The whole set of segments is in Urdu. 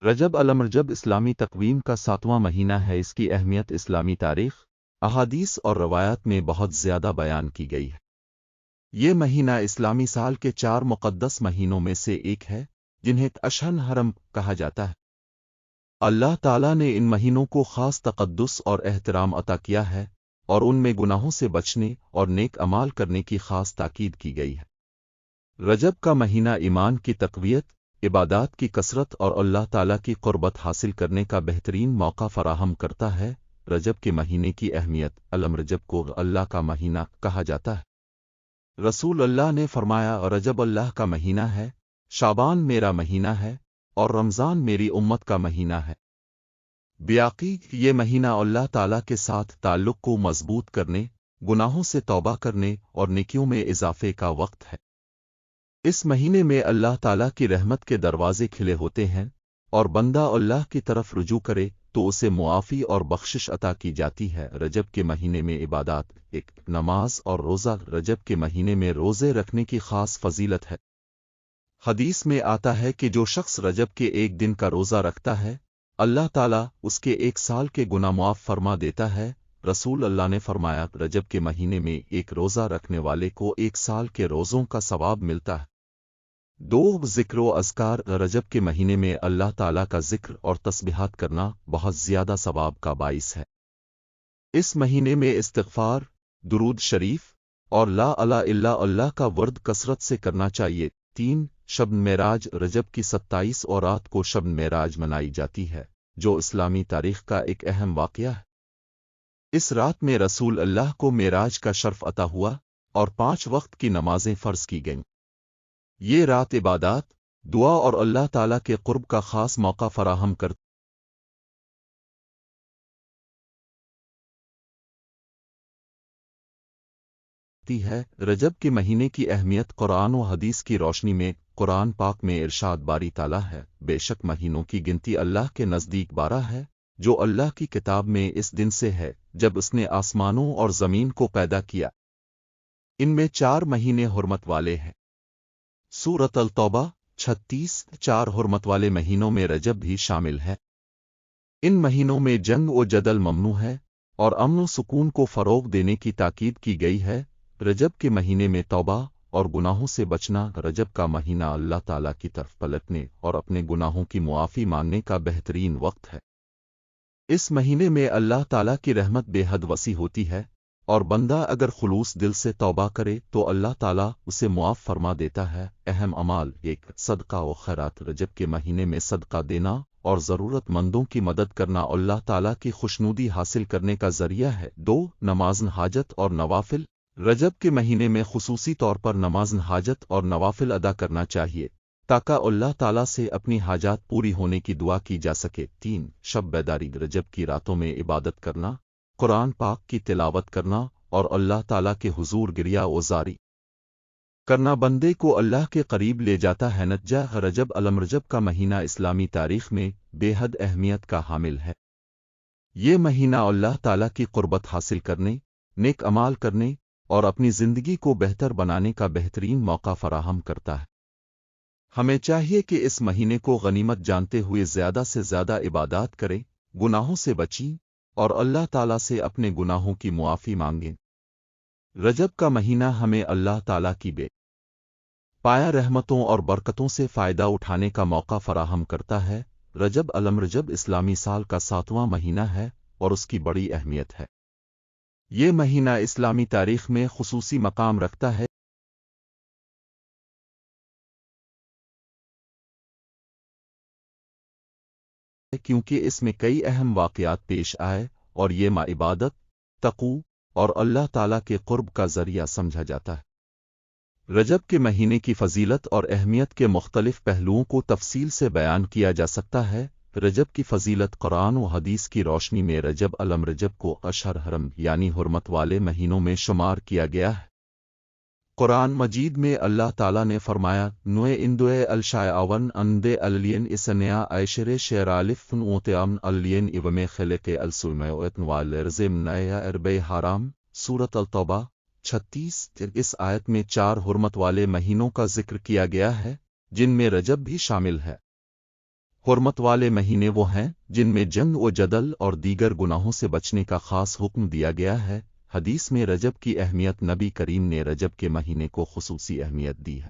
رجب الرجب اسلامی تقویم کا 7واں مہینہ ہے۔ اس کی اہمیت اسلامی تاریخ، احادیث اور روایات میں بہت زیادہ بیان کی گئی ہے۔ یہ مہینہ اسلامی سال کے 4 مقدس مہینوں میں سے ایک ہے، جنہیں اشہر حرم کہا جاتا ہے۔ اللہ تعالیٰ نے ان مہینوں کو خاص تقدس اور احترام عطا کیا ہے، اور ان میں گناہوں سے بچنے اور نیک اعمال کرنے کی خاص تاکید کی گئی ہے۔ رجب کا مہینہ ایمان کی تقویت، عبادات کی کثرت اور اللہ تعالیٰ کی قربت حاصل کرنے کا بہترین موقع فراہم کرتا ہے۔ رجب کے مہینے کی اہمیت، رجب کو اللہ کا مہینہ کہا جاتا ہے۔ رسول اللہ نے فرمایا، رجب اللہ کا مہینہ ہے، شعبان میرا مہینہ ہے، اور رمضان میری امت کا مہینہ ہے۔ بیاقی یہ مہینہ اللہ تعالیٰ کے ساتھ تعلق کو مضبوط کرنے، گناہوں سے توبہ کرنے اور نیکیوں میں اضافے کا وقت ہے۔ اس مہینے میں اللہ تعالیٰ کی رحمت کے دروازے کھلے ہوتے ہیں، اور بندہ اللہ کی طرف رجوع کرے تو اسے معافی اور بخشش عطا کی جاتی ہے۔ رجب کے مہینے میں عبادات، ایک نماز اور روزہ۔ رجب کے مہینے میں روزے رکھنے کی خاص فضیلت ہے۔ حدیث میں آتا ہے کہ جو شخص رجب کے ایک دن کا روزہ رکھتا ہے، اللہ تعالیٰ اس کے 1 سال کے گناہ معاف فرما دیتا ہے۔ رسول اللہ نے فرمایا، رجب کے مہینے میں ایک روزہ رکھنے والے کو 1 سال کے روزوں کا ثواب ملتا ہے۔ 2 ذکر و اذکار۔ رجب کے مہینے میں اللہ تعالیٰ کا ذکر اور تسبیحات کرنا بہت زیادہ ثواب کا باعث ہے۔ اس مہینے میں استغفار، درود شریف اور لا الہ الا اللہ کا ورد کثرت سے کرنا چاہیے۔ 3 شب معراج۔ رجب کی 27 اور رات کو شب معراج منائی جاتی ہے، جو اسلامی تاریخ کا ایک اہم واقعہ ہے۔ اس رات میں رسول اللہ کو معراج کا شرف عطا ہوا اور 5 وقت کی نمازیں فرض کی گئیں۔ یہ رات عبادات، دعا اور اللہ تعالیٰ کے قرب کا خاص موقع فراہم کرتی ہے۔ رجب کے مہینے کی اہمیت قرآن و حدیث کی روشنی میں۔ قرآن پاک میں ارشاد باری تعالیٰ ہے، بے شک مہینوں کی گنتی اللہ کے نزدیک 12 ہے، جو اللہ کی کتاب میں اس دن سے ہے جب اس نے آسمانوں اور زمین کو پیدا کیا۔ ان میں 4 مہینے حرمت والے ہیں۔ سورۃ التوبہ 36۔ 4 حرمت والے مہینوں میں رجب بھی شامل ہے۔ ان مہینوں میں جنگ و جدل ممنوع ہے، اور امن و سکون کو فروغ دینے کی تاکید کی گئی ہے۔ رجب کے مہینے میں توبہ اور گناہوں سے بچنا۔ رجب کا مہینہ اللہ تعالیٰ کی طرف پلٹنے اور اپنے گناہوں کی معافی مانگنے کا بہترین وقت ہے۔ اس مہینے میں اللہ تعالیٰ کی رحمت بے حد وسیع ہوتی ہے، اور بندہ اگر خلوص دل سے توبہ کرے تو اللہ تعالیٰ اسے معاف فرما دیتا ہے۔ اہم اعمال، 1 صدقہ و خیرات۔ رجب کے مہینے میں صدقہ دینا اور ضرورت مندوں کی مدد کرنا اللہ تعالیٰ کی خوشنودی حاصل کرنے کا ذریعہ ہے۔ 2 نماز حاجت اور نوافل۔ رجب کے مہینے میں خصوصی طور پر نماز حاجت اور نوافل ادا کرنا چاہیے، تاکہ اللہ تعالیٰ سے اپنی حاجات پوری ہونے کی دعا کی جا سکے۔ 3 شب بیداری۔ رجب کی راتوں میں عبادت کرنا، قرآن پاک کی تلاوت کرنا اور اللہ تعالیٰ کے حضور گریہ وزاری کرنا بندے کو اللہ کے قریب لے جاتا ہے۔ نتیجہ، رجب الرجب کا مہینہ اسلامی تاریخ میں بے حد اہمیت کا حامل ہے۔ یہ مہینہ اللہ تعالیٰ کی قربت حاصل کرنے، نیک اعمال کرنے اور اپنی زندگی کو بہتر بنانے کا بہترین موقع فراہم کرتا ہے۔ ہمیں چاہیے کہ اس مہینے کو غنیمت جانتے ہوئے زیادہ سے زیادہ عبادات کریں، گناہوں سے بچیں اور اللہ تعالیٰ سے اپنے گناہوں کی معافی مانگیں۔ رجب کا مہینہ ہمیں اللہ تعالیٰ کی بے پایا رحمتوں اور برکتوں سے فائدہ اٹھانے کا موقع فراہم کرتا ہے۔ رجب الرجب اسلامی سال کا 7واں مہینہ ہے اور اس کی بڑی اہمیت ہے۔ یہ مہینہ اسلامی تاریخ میں خصوصی مقام رکھتا ہے کیونکہ اس میں کئی اہم واقعات پیش آئے، اور یہ ماہ عبادت، تقوی اور اللہ تعالیٰ کے قرب کا ذریعہ سمجھا جاتا ہے۔ رجب کے مہینے کی فضیلت اور اہمیت کے مختلف پہلوؤں کو تفصیل سے بیان کیا جا سکتا ہے۔ رجب کی فضیلت قرآن و حدیث کی روشنی میں رجب الرجب کو اشہر حرم یعنی حرمت والے مہینوں میں شمار کیا گیا ہے۔ قرآن مجید میں اللہ تعالیٰ نے فرمایا، نوے اندوے الشائعون اندے الین اسنیا عشر شیرالف اوتیامن الین ابم خلق السلموتن والرزم نیا اربع حرام۔ سورۃ التوبہ 36۔ اس آیت میں 4 حرمت والے مہینوں کا ذکر کیا گیا ہے، جن میں رجب بھی شامل ہے۔ حرمت والے مہینے وہ ہیں جن میں جنگ و جدل اور دیگر گناہوں سے بچنے کا خاص حکم دیا گیا ہے۔ حدیث میں رجب کی اہمیت، نبی کریم نے رجب کے مہینے کو خصوصی اہمیت دی ہے۔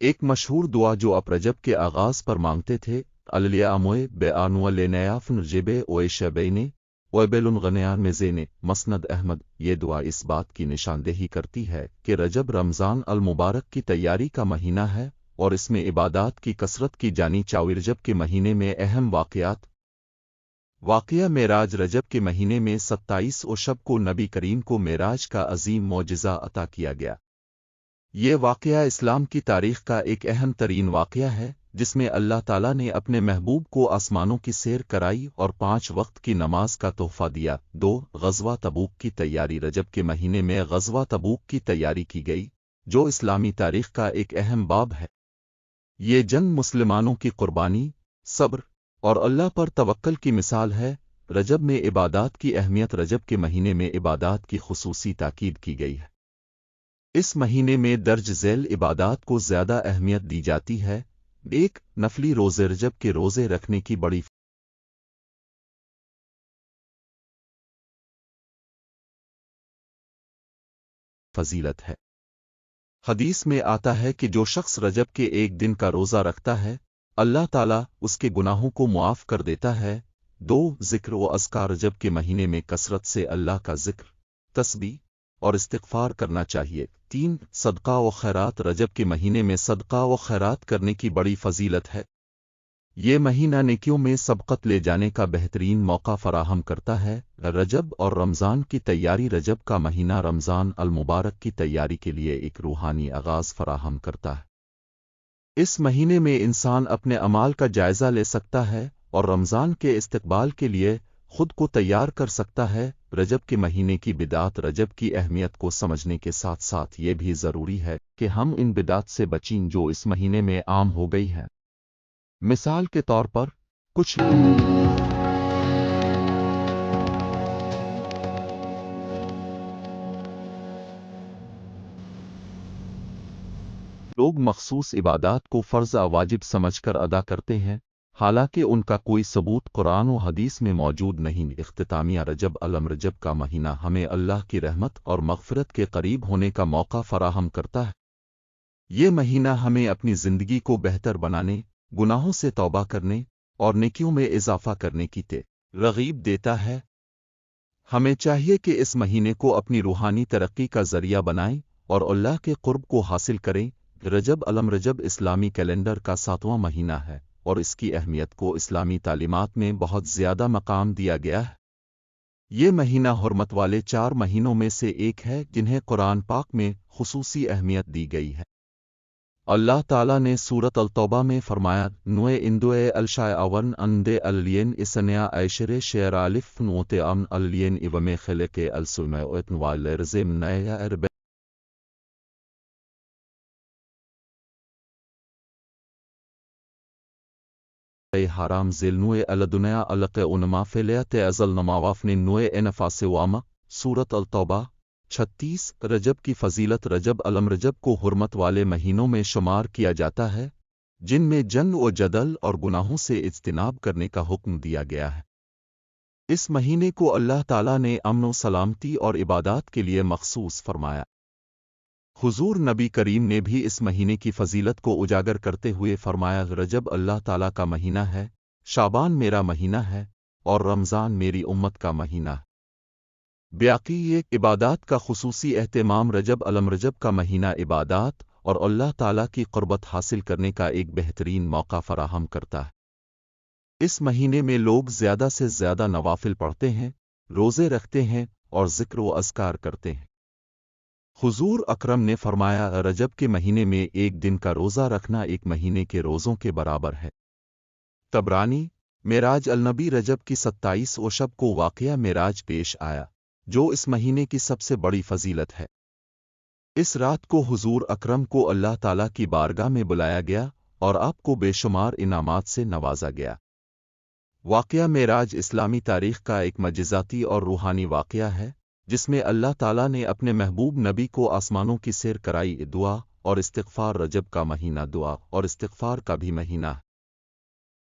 ایک مشہور دعا جو آپ رجب کے آغاز پر مانگتے تھے، اللیاموئے بے آنو لینیافن جبے اوے شبینے ویبل غنیان مزینے، مسند احمد۔ یہ دعا اس بات کی نشاندہی کرتی ہے کہ رجب رمضان المبارک کی تیاری کا مہینہ ہے اور اس میں عبادات کی کثرت کی جانی چاہیے۔ رجب کے مہینے میں اہم واقعات۔ واقعہ معراج۔ رجب کے مہینے میں 27 شب کو نبی کریم کو معراج کا عظیم معجزہ عطا کیا گیا۔ یہ واقعہ اسلام کی تاریخ کا ایک اہم ترین واقعہ ہے جس میں اللہ تعالیٰ نے اپنے محبوب کو آسمانوں کی سیر کرائی اور 5 وقت کی نماز کا تحفہ دیا۔ 2 غزوہ تبوک کی تیاری۔ رجب کے مہینے میں غزوہ تبوک کی تیاری کی گئی جو اسلامی تاریخ کا ایک اہم باب ہے۔ یہ جنگ مسلمانوں کی قربانی، صبر اور اللہ پر توکل کی مثال ہے۔ رجب میں عبادات کی اہمیت۔ رجب کے مہینے میں عبادات کی خصوصی تاکید کی گئی ہے۔ اس مہینے میں درج ذیل عبادات کو زیادہ اہمیت دی جاتی ہے۔ 1 نفلی روزے۔ رجب کے روزے رکھنے کی بڑی فضیلت ہے۔ حدیث میں آتا ہے کہ جو شخص رجب کے ایک دن کا روزہ رکھتا ہے، اللہ تعالیٰ اس کے گناہوں کو معاف کر دیتا ہے۔ 2 ذکر و اذکار۔ رجب کے مہینے میں کثرت سے اللہ کا ذکر، تسبیح اور استغفار کرنا چاہیے۔ 3 صدقہ و خیرات۔ رجب کے مہینے میں صدقہ و خیرات کرنے کی بڑی فضیلت ہے۔ یہ مہینہ نیکیوں میں سبقت لے جانے کا بہترین موقع فراہم کرتا ہے۔ رجب اور رمضان کی تیاری۔ رجب کا مہینہ رمضان المبارک کی تیاری کے لیے ایک روحانی آغاز فراہم کرتا ہے۔ اس مہینے میں انسان اپنے اعمال کا جائزہ لے سکتا ہے اور رمضان کے استقبال کے لیے خود کو تیار کر سکتا ہے۔ رجب کے مہینے کی بدعات۔ رجب کی اہمیت کو سمجھنے کے ساتھ ساتھ یہ بھی ضروری ہے کہ ہم ان بدعات سے بچیں جو اس مہینے میں عام ہو گئی ہیں۔ مثال کے طور پر کچھ لوگ مخصوص عبادات کو فرض و واجب سمجھ کر ادا کرتے ہیں، حالانکہ ان کا کوئی ثبوت قرآن و حدیث میں موجود نہیں۔ اختتامیہ۔ رجب رجب کا مہینہ ہمیں اللہ کی رحمت اور مغفرت کے قریب ہونے کا موقع فراہم کرتا ہے۔ یہ مہینہ ہمیں اپنی زندگی کو بہتر بنانے، گناہوں سے توبہ کرنے اور نیکیوں میں اضافہ کرنے کی ترغیب دیتا ہے۔ ہمیں چاہیے کہ اس مہینے کو اپنی روحانی ترقی کا ذریعہ بنائیں اور اللہ کے قرب کو حاصل کریں۔ رجب رجب اسلامی کیلنڈر کا 7واں مہینہ ہے اور اس کی اہمیت کو اسلامی تعلیمات میں بہت زیادہ مقام دیا گیا ہے۔ یہ مہینہ حرمت والے 4 مہینوں میں سے ایک ہے جنہیں قرآن پاک میں خصوصی اہمیت دی گئی ہے۔ اللہ تعالیٰ نے سورۃ التوبہ میں فرمایا، نوئے اندوئے الشائے اون اندے الین اسنیا ایشر شیر الف نوتے امن الین اوم خلق السمع اتن والرزم نیا ارب حرام ذل نوئے الدنیا الق انما فلیت ازل نماوافن نوئے انفاس واما۔ سورۃ التوبہ 36۔ رجب کی فضیلت۔ رجب رجب کو حرمت والے مہینوں میں شمار کیا جاتا ہے جن میں جنگ و جدل اور گناہوں سے اجتناب کرنے کا حکم دیا گیا ہے۔ اس مہینے کو اللہ تعالیٰ نے امن و سلامتی اور عبادات کے لیے مخصوص فرمایا۔ حضور نبی کریم نے بھی اس مہینے کی فضیلت کو اجاگر کرتے ہوئے فرمایا، رجب اللہ تعالیٰ کا مہینہ ہے، شعبان میرا مہینہ ہے اور رمضان میری امت کا مہینہ ہے۔ باقی یہ عبادات کا خصوصی اہتمام۔ رجب رجب کا مہینہ عبادات اور اللہ تعالیٰ کی قربت حاصل کرنے کا ایک بہترین موقع فراہم کرتا ہے۔ اس مہینے میں لوگ زیادہ سے زیادہ نوافل پڑھتے ہیں، روزے رکھتے ہیں اور ذکر و اذکار کرتے ہیں۔ حضور اکرم نے فرمایا، رجب کے مہینے میں ایک دن کا روزہ رکھنا ایک مہینے کے روزوں کے برابر ہے۔ طبرانی۔ معراج النبی۔ رجب کی 27 شب کو واقعہ معراج پیش آیا جو اس مہینے کی سب سے بڑی فضیلت ہے۔ اس رات کو حضور اکرم کو اللہ تعالیٰ کی بارگاہ میں بلایا گیا اور آپ کو بے شمار انعامات سے نوازا گیا۔ واقعہ معراج اسلامی تاریخ کا ایک معجزاتی اور روحانی واقعہ ہے جس میں اللہ تعالیٰ نے اپنے محبوب نبی کو آسمانوں کی سیر کرائی۔ دعا اور استغفار۔ رجب کا مہینہ دعا اور استغفار کا بھی مہینہ ہے۔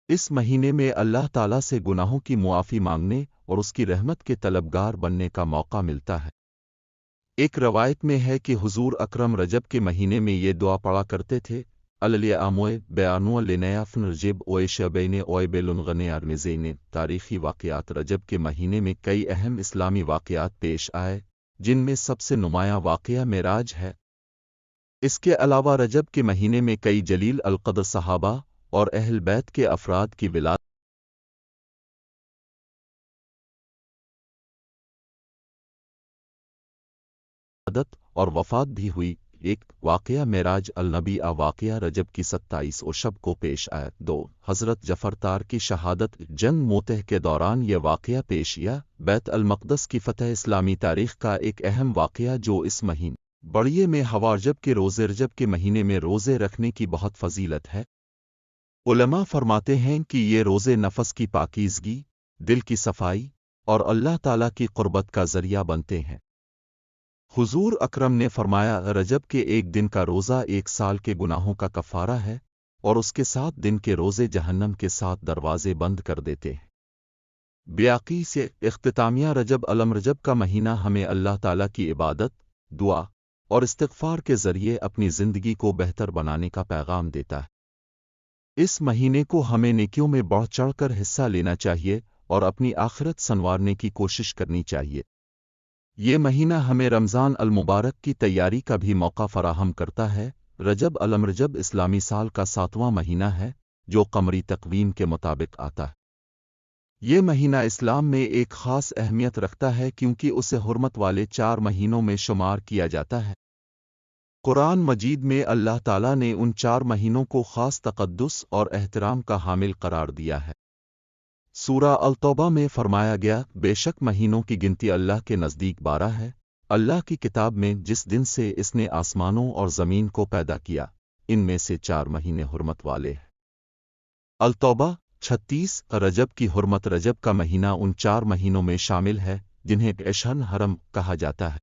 اس مہینے میں اللہ تعالیٰ سے گناہوں کی معافی مانگنے اور اس کی رحمت کے طلبگار بننے کا موقع ملتا ہے۔ ایک روایت میں ہے کہ حضور اکرم رجب کے مہینے میں یہ دعا پڑھا کرتے تھے: اللیہ آموئے بیانو لنیا فن رجب اوئے شبین اوئے بیلنغن ارمزین۔ تاریخی واقعات: رجب کے مہینے میں کئی اہم اسلامی واقعات پیش آئے، جن میں سب سے نمایاں واقعہ معراج ہے۔ اس کے علاوہ رجب کے مہینے میں کئی جلیل القدر صحابہ اور اہل بیت کے افراد کی ولادت اور وفات بھی ہوئی۔ ایک واقعہ معراج النبی واقعہ رجب کی 27 شب کو پیش آیا۔ 2 حضرت جعفر تار کی شہادت۔ جنگ موتہ کے دوران یہ واقعہ پیش آیا۔ بیت المقدس کی فتح اسلامی تاریخ کا ایک اہم واقعہ جو اس مہینے بڑیے میں ہوا رجب کے روزے رجب کے مہینے میں روزے رکھنے کی بہت فضیلت ہے۔ علماء فرماتے ہیں کہ یہ روزے نفس کی پاکیزگی، دل کی صفائی اور اللہ تعالیٰ کی قربت کا ذریعہ بنتے ہیں۔ حضور اکرم نے فرمایا: رجب کے ایک دن کا روزہ 1 سال کے گناہوں کا کفارہ ہے، اور اس کے 7 دن کے روزے جہنم کے 7 دروازے بند کر دیتے ہیں۔ بیاقی سے اختتامیہ رجب رجب کا مہینہ ہمیں اللہ تعالیٰ کی عبادت، دعا اور استغفار کے ذریعے اپنی زندگی کو بہتر بنانے کا پیغام دیتا ہے۔ اس مہینے کو ہمیں نیکیوں میں بڑھ چڑھ کر حصہ لینا چاہیے اور اپنی آخرت سنوارنے کی کوشش کرنی چاہیے۔ یہ مہینہ ہمیں رمضان المبارک کی تیاری کا بھی موقع فراہم کرتا ہے۔ رجب رجب اسلامی سال کا 7واں مہینہ ہے، جو قمری تقویم کے مطابق آتا ہے۔ یہ مہینہ اسلام میں ایک خاص اہمیت رکھتا ہے کیونکہ اسے حرمت والے 4 مہینوں میں شمار کیا جاتا ہے۔ قرآن مجید میں اللہ تعالیٰ نے ان 4 مہینوں کو خاص تقدس اور احترام کا حامل قرار دیا ہے۔ سورہ التوبہ میں فرمایا گیا: بے شک مہینوں کی گنتی اللہ کے نزدیک 12 ہے، اللہ کی کتاب میں جس دن سے اس نے آسمانوں اور زمین کو پیدا کیا، ان میں سے 4 مہینے حرمت والے ہیں۔ التوبہ 36۔ رجب کی حرمت: رجب کا مہینہ ان 4 مہینوں میں شامل ہے جنہیں اشہر حرم کہا جاتا ہے۔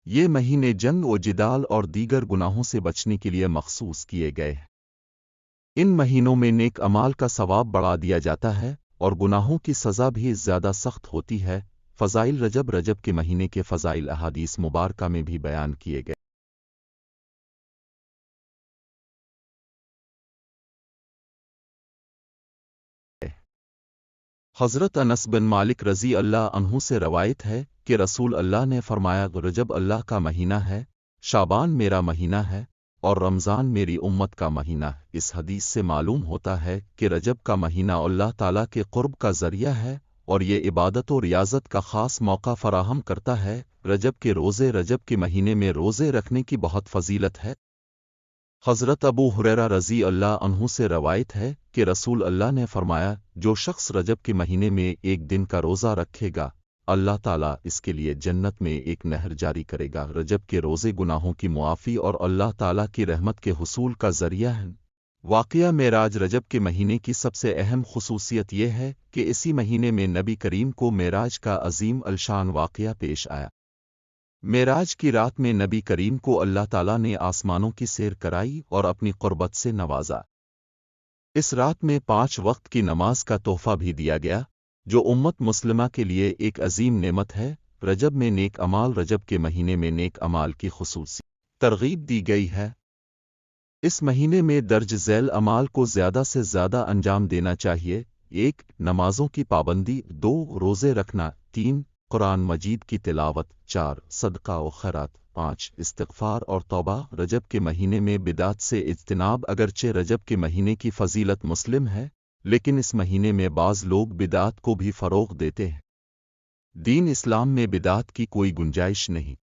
یہ مہینے جنگ و جدال اور دیگر گناہوں سے بچنے کے لیے مخصوص کیے گئے ہیں۔ ان مہینوں میں نیک اعمال کا ثواب بڑھا دیا جاتا ہے اور گناہوں کی سزا بھی زیادہ سخت ہوتی ہے۔ فضائل رجب کے مہینے کے فضائل احادیث مبارکہ میں بھی بیان کیے گئے۔ حضرت انس بن مالک رضی اللہ عنہ سے روایت ہے کہ رسول اللہ نے فرمایا: رجب اللہ کا مہینہ ہے، شعبان میرا مہینہ ہے، اور رمضان میری امت کا مہینہ ہے۔ اس حدیث سے معلوم ہوتا ہے کہ رجب کا مہینہ اللہ تعالیٰ کے قرب کا ذریعہ ہے اور یہ عبادت و ریاضت کا خاص موقع فراہم کرتا ہے۔ رجب کے روزے: رجب کے مہینے میں روزے رکھنے کی بہت فضیلت ہے۔ حضرت ابو ہریرہ رضی اللہ عنہ سے روایت ہے کہ رسول اللہ نے فرمایا: جو شخص رجب کے مہینے میں ایک دن کا روزہ رکھے گا، اللہ تعالیٰ اس کے لیے جنت میں ایک نہر جاری کرے گا۔ رجب کے روزے گناہوں کی معافی اور اللہ تعالیٰ کی رحمت کے حصول کا ذریعہ ہیں۔ واقعہ معراج: رجب کے مہینے کی سب سے اہم خصوصیت یہ ہے کہ اسی مہینے میں نبی کریم کو معراج کا عظیم الشان واقعہ پیش آیا۔ معراج کی رات میں نبی کریم کو اللہ تعالیٰ نے آسمانوں کی سیر کرائی اور اپنی قربت سے نوازا۔ اس رات میں 5 وقت کی نماز کا تحفہ بھی دیا گیا، جو امت مسلمہ کے لیے ایک عظیم نعمت ہے۔ رجب میں نیک اعمال: رجب کے مہینے میں نیک اعمال کی خصوصی ترغیب دی گئی ہے۔ اس مہینے میں درج ذیل اعمال کو زیادہ سے زیادہ انجام دینا چاہیے: 1 نمازوں کی پابندی، 2 روزے رکھنا، 3 قرآن مجید کی تلاوت، 4 صدقہ و خیرات، 5 استغفار اور توبہ۔ رجب کے مہینے میں بدعت سے اجتناب: اگرچہ رجب کے مہینے کی فضیلت مسلم ہے، لیکن اس مہینے میں بعض لوگ بدعت کو بھی فروغ دیتے ہیں۔ دین اسلام میں بدعت کی کوئی گنجائش نہیں۔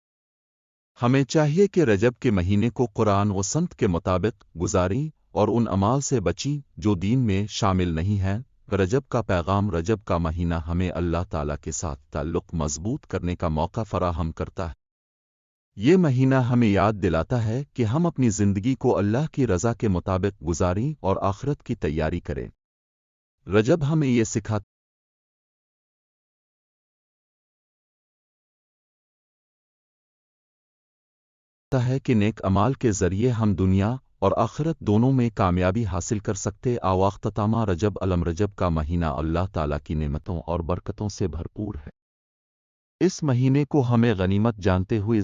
ہمیں چاہیے کہ رجب کے مہینے کو قرآن و سنت کے مطابق گزاریں اور ان اعمال سے بچیں جو دین میں شامل نہیں ہیں۔ رجب کا پیغام: رجب کا مہینہ ہمیں اللہ تعالیٰ کے ساتھ تعلق مضبوط کرنے کا موقع فراہم کرتا ہے۔ یہ مہینہ ہمیں یاد دلاتا ہے کہ ہم اپنی زندگی کو اللہ کی رضا کے مطابق گزاریں اور آخرت کی تیاری کریں۔ رجب ہمیں یہ سکھاتا ہے کہ نیک اعمال کے ذریعے ہم دنیا اور آخرت دونوں میں کامیابی حاصل کر سکتے۔ اختتامہ رجب علم رجب کا مہینہ اللہ تعالیٰ کی نعمتوں اور برکتوں سے بھرپور ہے۔ اس مہینے کو ہمیں غنیمت جانتے ہوئے